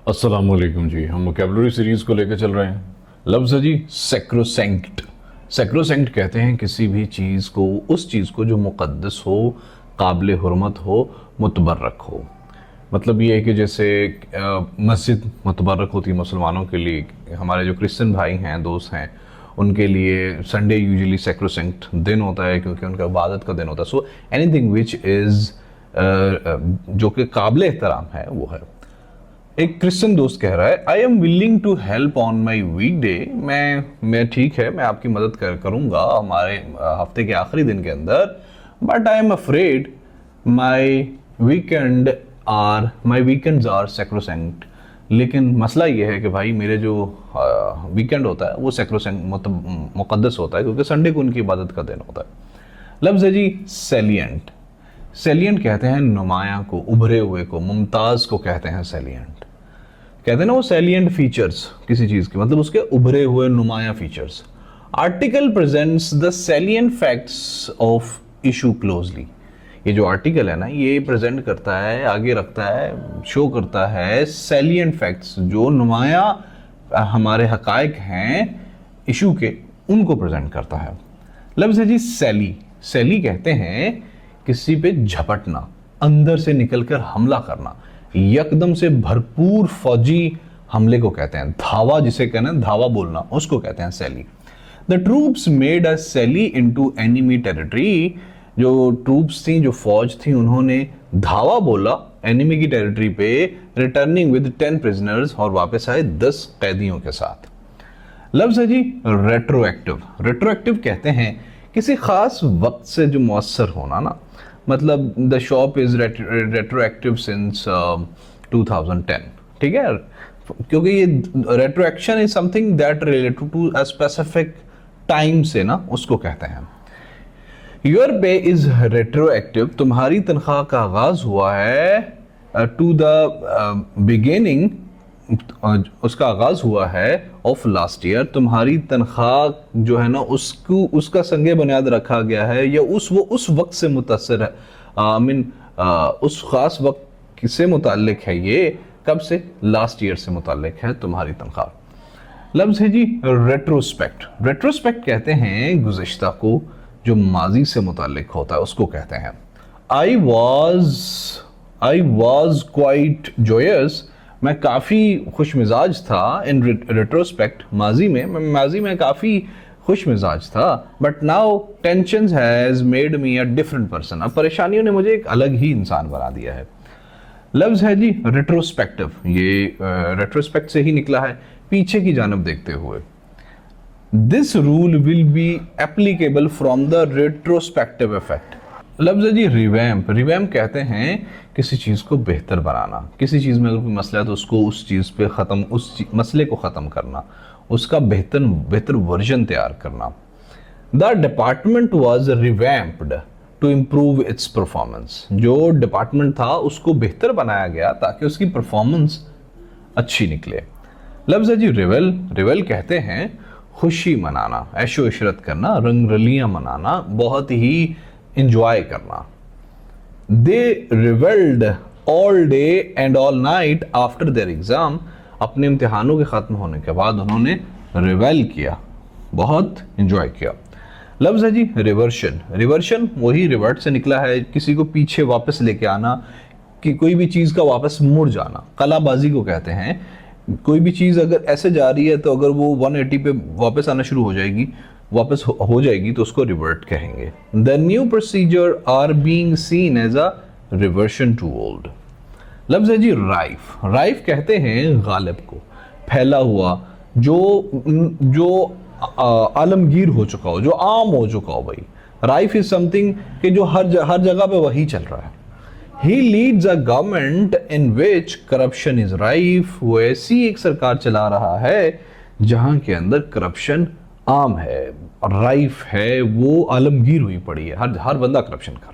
अस्सलाम वालेकुम जी। हम वोकैबुलरी सीरीज़ को लेकर चल रहे हैं। लफ्ज़ है जी सैक्रोसैंक्ट। सैक्रोसैंक्ट कहते हैं किसी भी चीज़ को, उस चीज़ को जो मुक़द्दस हो, काबिल हुर्मत हो, मुतबर्रक हो। मतलब ये है कि जैसे मस्जिद मुतबर्रक होती है मुसलमानों के लिए, हमारे जो क्रिश्चियन भाई हैं, दोस्त हैं, उनके लिए संडे यूजुअली सैक्रोसैंक्ट दिन होता है क्योंकि उनका इबादत का दिन होता है। सो एनीथिंग विच इज़ जो कि काबिल एहतराम है वो है। एक क्रिश्चियन दोस्त कह रहा है, I am willing to help on my weekday. मैं ठीक है, मैं आपकी मदद करूंगा हमारे हफ्ते के आखिरी दिन के अंदर, but I am afraid my weekends are sacrosanct. लेकिन मसला ये है कि भाई मेरे जो वीकेंड होता है वो सैक्रोसैंक्ट मुक़द्दस होता है क्योंकि संडे को उनकी इबादत का दिन होता है। लफ्ज़ है जी सैलिएंट। सैलिएंट कहते हैं नुमाया को, उभरे हुए को, मुमताज़ को कहते हैं सैलिएंट। कहते हैं ना वो सैलिएंट फीचर्स किसी चीज़ के, मतलब उसके उभरे हुए नुमाया features. Article presents the salient facts of issue closely. ये जो आर्टिकल है ना, ये प्रेजेंट करता है, आगे रखता है, शो करता है सैलिएंट फैक्ट्स, जो नुमाया हमारे हकायक हैं इशू के, उनको प्रेजेंट करता है। लफ्ज़ है जी सैली। सैली कहते हैं किसी पे झपटना, अंदर से निकलकर हमला करना, यकदम से भरपूर फौजी हमले को कहते हैं। धावा जिसे कहते हैं, धावा बोलना, उसको कहते हैं sally. The troops made a sally into enemy territory. जो ट्रूप्स थी, जो फौज थी, उन्होंने धावा बोला एनिमी की टेरिटरी पे, रिटर्निंग विद 10 प्रिजनर्स, और वापस आए 10 कैदियों के साथ। लफ्ज़ है जी रेट्रोएक्टिव। रेट्रोएक्टिव कहते हैं किसी खास वक्त से जो मुअस्सर होना ना, मतलब the shop is retroactive since 2010। ठीक है, क्योंकि ये retroaction is something that related to a specific time से ना, उसको कहते हैं। योर पे इज रेट्रोएक्टिव। तुम्हारी तनख्वाह का आगाज हुआ है टू द बिगिनिंग, उसका आगाज हुआ है ऑफ लास्ट ईयर। तुम्हारी तनख्वाह जो है ना, उसको, उसका संगे बुनियाद रखा गया है, या उस वक्त से मुतासर है, उस खास वक्त से मुताल्लिक है। ये कब से? लास्ट ईयर से मुताल्लिक है तुम्हारी तनख्वाह। लफ्ज़ है जी रेट्रोस्पेक्ट। रेट्रोस्पेक्ट कहते हैं गुज़िश्ता को, जो माजी से मुताल्लिक होता है, उसको कहते हैं। I was quite Joyce. मैं काफ़ी खुश मिजाज था। इन रेट्रोस्पेक्ट, माजी में, मैं माजी में काफ़ी खुश मिजाज था। But now tension has made me a different person. अब परेशानियों ने मुझे एक अलग ही इंसान बना दिया है। लफ्ज़ है जी रेट्रोस्पेक्टिव। ये रेट्रोस्पेक्ट से ही निकला है, पीछे की जानब देखते हुए। This rule will be applicable from the retrospective effect. लफ्ज़ है जी रिवैम्प। रिवैम्प कहते हैं किसी चीज़ को बेहतर बनाना। किसी चीज़ में अगर कोई मसला है तो उसको, उस चीज़ पे ख़त्म, मसले को ख़त्म करना, उसका बेहतर वर्जन तैयार करना। The department was revamped to improve its performance. जो डिपार्टमेंट था उसको बेहतर बनाया गया ताकि उसकी परफॉर्मेंस अच्छी निकले। लफ्ज़ है जी रिवेल। रिवेल कहते हैं खुशी मनाना, ऐशो इशरत करना, रंग रलियाँ मनाना, बहुत ही इंजॉय करना। They revelled all day and all night after their exam. अपने इम्तिहानों के ख़त्म होने के बाद उन्होंने रिवेल किया, बहुत इंजॉय किया। लफ्ज़ है जी रिवर्शन। रिवर्शन वही रिवर्ट से निकला है, किसी को पीछे वापस लेके आना, कि कोई भी चीज़ का वापस मुड़ जाना, कलाबाजी को कहते हैं। कोई भी चीज़ अगर ऐसे जा रही है तो अगर वो 180 पे वापस आना शुरू हो जाएगी, वापस हो जाएगी, तो उसको रिवर्ट कहेंगे। The new procedure are being seen as a reversion to old. लफ्ज़ है जी राइफ। राइफ कहते हैं गालिब को, फैला हुआ, जो आलमगीर हो चुका हो, जो आम हो चुका हो। भाई राइफ इज समथिंग कि जो हर जगह पे वही चल रहा है। He leads a government in which corruption is rife। वो ऐसी एक सरकार चला रहा है जहां के अंदर करप्शन आम है, राइफ है, वो आलमगीर हुई पड़ी है, हर बंदा करप्शन कर